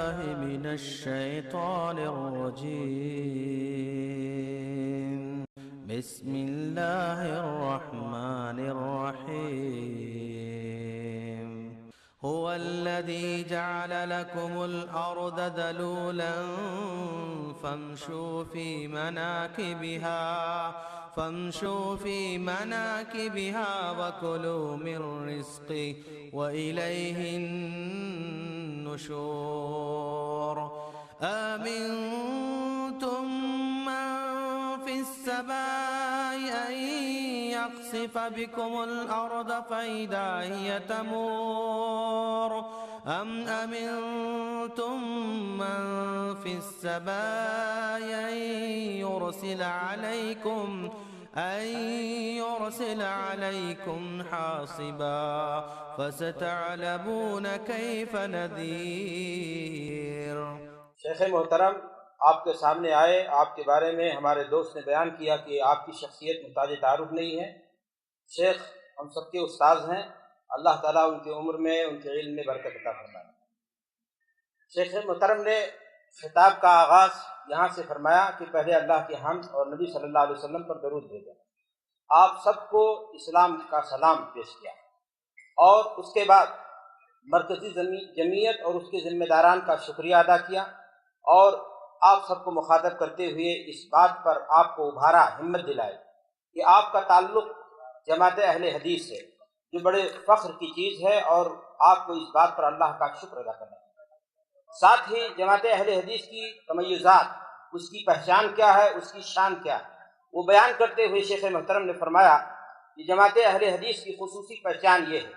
بالله من الشيطان الرجيم. بسم الله الرحمن الرحيم. هو الذي جعل لكم الأرض ذلولا فامشوا في مناكبها وكلوا من رزقه وإليه النشور. آمنتم من في السماء أن يخسف بكم الأرض فإذا هي تمور أم أمنتم من في السماء أن يرسل عليكم حاصبا فستعلمون كيف نذير. شیخ محترم آپ کے سامنے آئے، آپ کے بارے میں ہمارے دوست نے بیان کیا کہ آپ کی شخصیت محتاج تعارف نہیں ہے. شیخ ہم سب کے استاذ ہیں، اللہ تعالیٰ ان کی عمر میں، ان کے علم میں برکت عطا فرمائے. شیخ محترم نے خطاب کا آغاز یہاں سے فرمایا کہ پہلے اللہ کی حمد اور نبی صلی اللہ علیہ وسلم پر درود بھیجا. آپ سب کو اسلام کا سلام پیش کیا اور اس کے بعد مرکزی جمعیت اور اس کے ذمہ داران کا شکریہ ادا کیا اور آپ سب کو مخاطب کرتے ہوئے اس بات پر آپ کو ابھارا، ہمت دلائے کہ آپ کا تعلق جماعت اہل حدیث سے، جو بڑے فخر کی چیز ہے، اور آپ کو اس بات پر اللہ کا شکر ادا کرنا ہے. ساتھ ہی جماعت اہل حدیث کی تمیزات، اس کی پہچان کیا ہے، اس کی شان کیا ہے، وہ بیان کرتے ہوئے شیخ محترم نے فرمایا کہ جماعت اہل حدیث کی خصوصی پہچان یہ ہے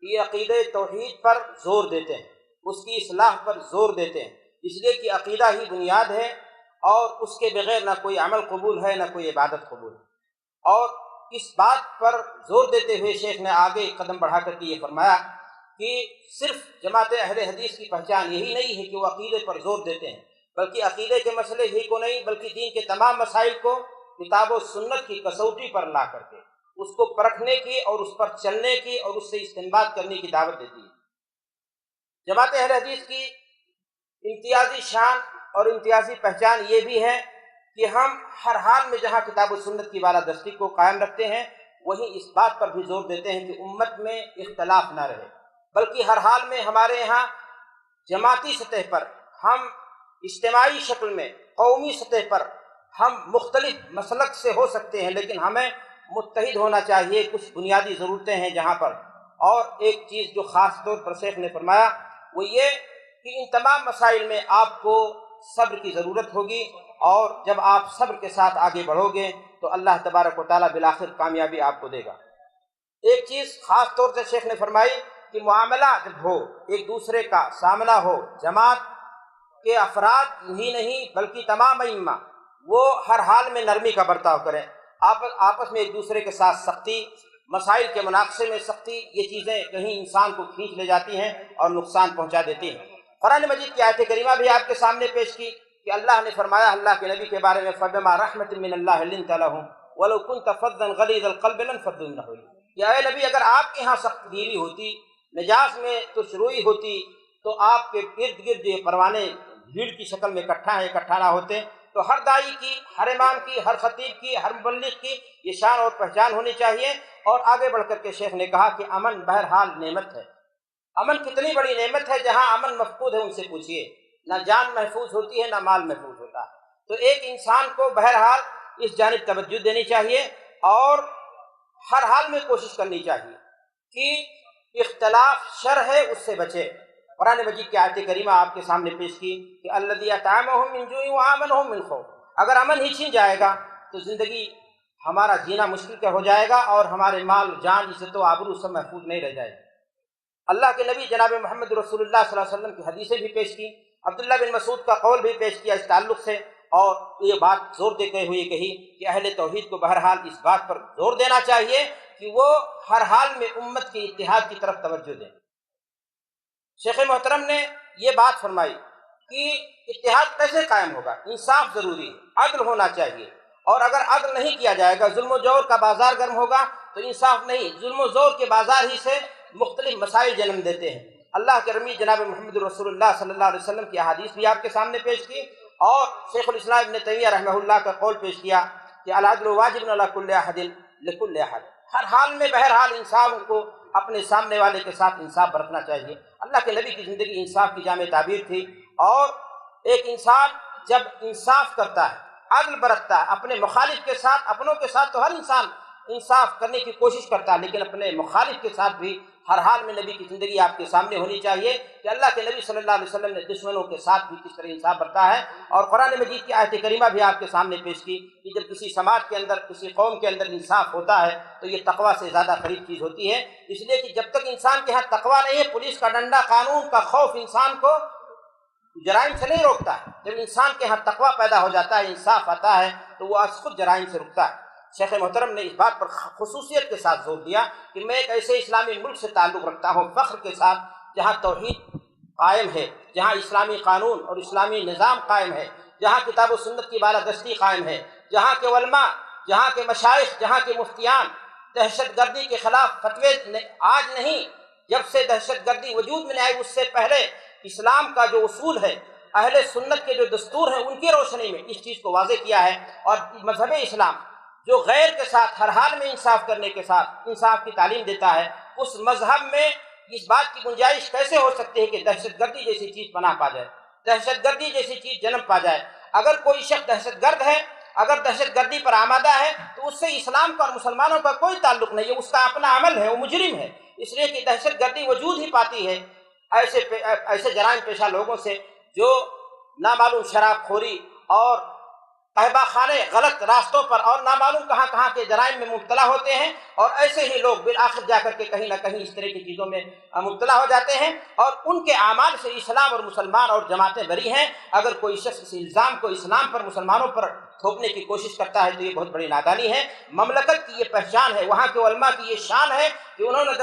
کہ یہ عقیدہ توحید پر زور دیتے ہیں، اس کی اصلاح پر زور دیتے ہیں، اس لیے کہ عقیدہ ہی بنیاد ہے اور اس کے بغیر نہ کوئی عمل قبول ہے نہ کوئی عبادت قبول ہے. اور اس بات پر زور دیتے ہوئے شیخ نے آگے قدم بڑھا کر کے یہ فرمایا کہ صرف جماعت اہل حدیث کی پہچان یہی نہیں ہے کہ وہ عقیدے پر زور دیتے ہیں، بلکہ عقیدے کے مسئلے ہی کو نہیں بلکہ دین کے تمام مسائل کو کتاب و سنت کی کسوٹی پر لا کر کے اس کو پرکھنے کی اور اس پر چلنے کی اور اس سے استنباط کرنے کی دعوت دیتی ہے. جماعت اہل حدیث کی امتیازی شان اور امتیازی پہچان یہ بھی ہے کہ ہم ہر حال میں جہاں کتاب و سنت کی بالادستی کو قائم رکھتے ہیں، وہیں اس بات پر بھی زور دیتے ہیں کہ امت میں اختلاف نہ رہے، بلکہ ہر حال میں ہمارے یہاں جماعتی سطح پر ہم اجتماعی شکل میں، قومی سطح پر ہم مختلف مسلک سے ہو سکتے ہیں، لیکن ہمیں متحد ہونا چاہیے. کچھ بنیادی ضرورتیں ہیں جہاں پر، اور ایک چیز جو خاص طور پر شیخ نے فرمایا وہ یہ کہ ان تمام مسائل میں آپ کو صبر کی ضرورت ہوگی، اور جب آپ صبر کے ساتھ آگے بڑھو گے تو اللہ تبارک و تعالیٰ بالآخر کامیابی آپ کو دے گا. ایک چیز خاص طور سے شیخ نے فرمائی کہ معاملہ جب ہو، ایک دوسرے کا سامنا ہو، جماعت کے افراد ہی نہیں بلکہ تمام ائمہ وہ ہر حال میں نرمی کا برتاؤ کریں، آپس میں ایک دوسرے کے ساتھ سختی، مسائل کے مناقشے میں سختی، یہ چیزیں کہیں انسان کو کھینچ لے جاتی ہیں اور نقصان پہنچا دیتی ہیں. قرآن مجید کی آیت کریمہ بھی آپ کے سامنے پیش کی کہ اللہ نے فرمایا اللہ کے نبی کے بارے میں فَبِمَا رَحْمَةٍ مِّنَ اللَّهِ لِنتَ لَهُمْ وَلَوْ كُنْتَ فَظًّا غَلِيظَ الْقَلْبِ لَانفَضُّوا مِنْ حَوْلِكَ. کہ اے نبی اگر آپ کے ہاں سخت دلی ہوتی، مزاج میں تشروئی ہوتی، تو آپ کے ارد گرد یہ پروانے بھیڑ کی شکل میں اکٹھا نہ ہوتے. تو ہر داعی کی، ہر امام کی، ہر خطیب کی، ہر مبلغ کی یہ شان اور پہچان ہونی چاہیے. اور آگے بڑھ کر کے شیخ نے کہا کہ امن بہرحال نعمت ہے. امن کتنی بڑی نعمت ہے، جہاں امن مفقود ہے ان سے پوچھئے. نہ جان محفوظ ہوتی ہے نہ مال محفوظ ہوتا ہے. تو ایک انسان کو بہرحال اس جانب توجہ دینی چاہیے اور ہر حال میں کوشش کرنی چاہیے کہ اختلاف شر ہے اس سے بچے. قرآن مجید کی آیت کریمہ آپ کے سامنے پیش کی کہ الذی اطعمهم من جوع وآمنهم من خوف. اگر امن ہی چھین جائے گا تو زندگی ہمارا جینا مشکل ہو جائے گا اور ہمارے مال، جان، عزت و آبرو سب محفوظ نہیں رہ جائے گا. اللہ کے نبی جناب محمد رسول اللہ صلی اللہ علیہ وسلم کی حدیثیں بھی پیش کی، عبداللہ بن مسعود کا قول بھی پیش کیا اس تعلق سے، اور یہ بات زور دیتے ہوئے کہی کہ اہل توحید کو بہرحال اس بات پر زور دینا چاہیے کہ وہ ہر حال میں امت کے اتحاد کی طرف توجہ دیں. شیخ محترم نے یہ بات فرمائی کہ اتحاد کیسے قائم ہوگا؟ انصاف ضروری ہے، عدل ہونا چاہیے، اور اگر عدل نہیں کیا جائے گا، ظلم و جور کا بازار گرم ہوگا تو انصاف نہیں، ظلم و زور کے بازار ہی سے مختلف مسائل جنم دیتے ہیں. اللہ کے رمی جناب محمد رسول اللہ صلی اللہ علیہ وسلم کی احادیث بھی آپ کے سامنے پیش کی، اور شیخ الاسلام ابن تیمیہ رحمہ اللہ کا قول پیش کیا کہ العدل واجب علی کل احد لکل احد، ہر حال میں بہرحال انسان کو اپنے سامنے والے کے ساتھ انصاف برتنا چاہیے۔ اللہ کے نبی کی زندگی انصاف کی جامع تعبیر تھی، اور ایک انسان جب انصاف کرتا ہے، عدل برتتا ہے اپنے مخالف کے ساتھ، اپنوں کے ساتھ تو ہر انسان انصاف کرنے کی کوشش کرتا ہے، لیکن اپنے مخالف کے ساتھ بھی ہر حال میں نبی کی زندگی آپ کے سامنے ہونی چاہیے کہ اللہ کے نبی صلی اللہ علیہ وسلم نے دشمنوں کے ساتھ بھی کس طرح انصاف برتا ہے۔ اور قرآن مجید کی آیت کریمہ بھی آپ کے سامنے پیش کی کہ جب کسی سماج کے اندر، کسی قوم کے اندر انصاف ہوتا ہے تو یہ تقویٰ سے زیادہ قریب چیز ہوتی ہے، اس لیے کہ جب تک انسان کے ہاں تقویٰ نہیں ہے، پولیس کا ڈنڈا، قانون کا خوف انسان کو جرائم سے نہیں روکتا ہے۔ جب انسان کے ہاں تقویٰ پیدا ہو جاتا ہے، انصاف آتا ہے، تو وہ از خود جرائم سے رکتا ہے۔ شیخ محترم نے اس بات پر خصوصیت کے ساتھ زور دیا کہ میں ایک ایسے اسلامی ملک سے تعلق رکھتا ہوں فخر کے ساتھ جہاں توحید قائم ہے، جہاں اسلامی قانون اور اسلامی نظام قائم ہے، جہاں کتاب و سنت کی بالادستی قائم ہے، جہاں کے علماء، جہاں کے مشائخ، جہاں کے مفتیان دہشت گردی کے خلاف فتوے آج نہیں، جب سے دہشت گردی وجود میں آئی اس سے پہلے اسلام کا جو اصول ہے، اہل سنت کے جو دستور ہیں، ان کی روشنی میں اس چیز کو واضح کیا ہے۔ اور مذہب اسلام جو غیر کے ساتھ ہر حال میں انصاف کرنے کے ساتھ انصاف کی تعلیم دیتا ہے، اس مذہب میں اس بات کی گنجائش کیسے ہو سکتی ہے کہ دہشت گردی جیسی چیز پناہ پا جائے، دہشت گردی جیسی چیز جنم پا جائے؟ اگر کوئی شخص دہشت گرد ہے، اگر دہشت گردی پر آمادہ ہے، تو اس سے اسلام کا اور مسلمانوں کا کوئی تعلق نہیں ہے، اس کا اپنا عمل ہے، وہ مجرم ہے، اس لیے کہ دہشت گردی وجود ہی پاتی ہے ایسے جرائم پیشہ لوگوں سے جو نامعلوم شراب خوری اور قہبہ خانے، غلط راستوں پر اور نامعلوم کہاں کہاں کے جرائم میں مبتلا ہوتے ہیں، اور ایسے ہی لوگ بالآخر جا کر کے کہیں نہ کہیں اس طرح کی چیزوں میں مبتلا ہو جاتے ہیں، اور ان کے اعمال سے اسلام اور مسلمان اور جماعتیں بری ہیں۔ اگر کوئی شخص اس الزام کو اسلام پر، مسلمانوں پر تھوپنے کی کوشش کرتا ہے تو یہ بہت بڑی نادانی ہے۔ مملکت کی یہ پہچان ہے، وہاں کے علماء کی یہ شان ہے کہ انہوں نے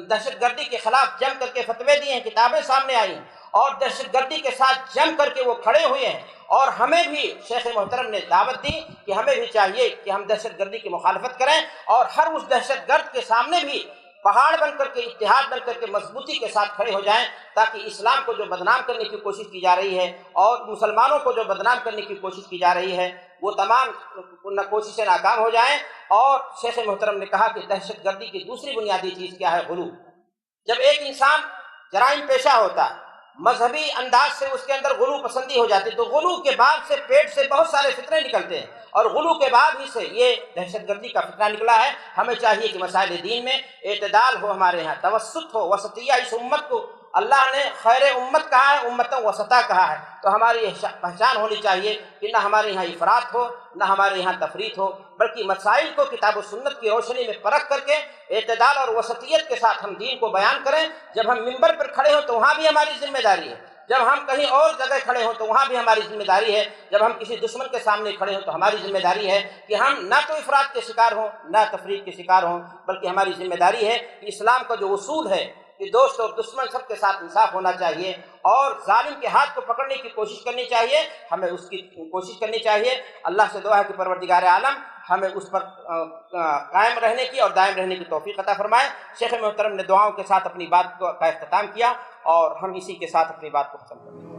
دہشت گردی کے خلاف جم کر کے فتوے دیے ہیں، کتابیں سامنے آئی ہیں، اور دہشت گردی کے ساتھ جم کر کے وہ کھڑے ہوئے ہیں۔ اور ہمیں بھی شیخ محترم نے دعوت دی کہ ہمیں بھی چاہیے کہ ہم دہشت گردی کی مخالفت کریں، اور ہر اس دہشت گرد کے سامنے بھی پہاڑ بن کر کے، اتحاد بن کر کے مضبوطی کے ساتھ کھڑے ہو جائیں، تاکہ اسلام کو جو بدنام کرنے کی کوشش کی جا رہی ہے اور مسلمانوں کو جو بدنام کرنے کی کوشش کی جا رہی ہے وہ تمام کوششیں ناکام ہو جائیں۔ اور شیخ محترم نے کہا کہ دہشت گردی کی دوسری بنیادی چیز کیا ہے؟ غلو۔ جب ایک انسان جرائم پیشہ ہوتا ہے، مذہبی انداز سے اس کے اندر غلو پسندی ہو جاتی ہے، تو غلو کے بعد سے پیٹ سے بہت سارے فتنے نکلتے ہیں، اور غلو کے بعد ہی سے یہ دہشت گردی کا فتنہ نکلا ہے۔ ہمیں چاہیے کہ مسائل دین میں اعتدال ہو، ہمارے یہاں توسط ہو، وسطیہ۔ اس امت کو اللہ نے خیر امت کہا ہے، امتوں وسطا کہا ہے، تو ہماری یہ پہچان ہونی چاہیے کہ نہ ہمارے یہاں افراط ہو، نہ ہمارے یہاں تفریط ہو، بلکہ مسائل کو کتاب و سنت کی روشنی میں پرکھ کر کے اعتدال اور وسطیت کے ساتھ ہم دین کو بیان کریں۔ جب ہم منبر پر کھڑے ہوں تو وہاں بھی ہماری ذمہ داری ہے، جب ہم کہیں اور جگہ کھڑے ہوں تو وہاں بھی ہماری ذمہ داری ہے، جب ہم کسی دشمن کے سامنے کھڑے ہوں تو ہماری ذمہ داری ہے کہ ہم نہ تو افراط کے شکار ہوں، نہ تفریط کے شکار ہوں، بلکہ ہماری ذمہ داری ہے کہ اسلام کا جو اصول ہے کہ دوست اور دشمن سب کے ساتھ انصاف ہونا چاہیے، اور ظالم کے ہاتھ کو پکڑنے کی کوشش کرنی چاہیے، ہمیں اس کی کوشش کرنی چاہیے۔ اللہ سے دعا ہے کہ پروردگار عالم ہمیں اس پر قائم رہنے کی اور دائم رہنے کی توفیق عطا فرمائے۔ شیخ محترم نے دعاؤں کے ساتھ اپنی بات کا اختتام کیا، اور ہم اسی کے ساتھ اپنی بات کو ختم کریں۔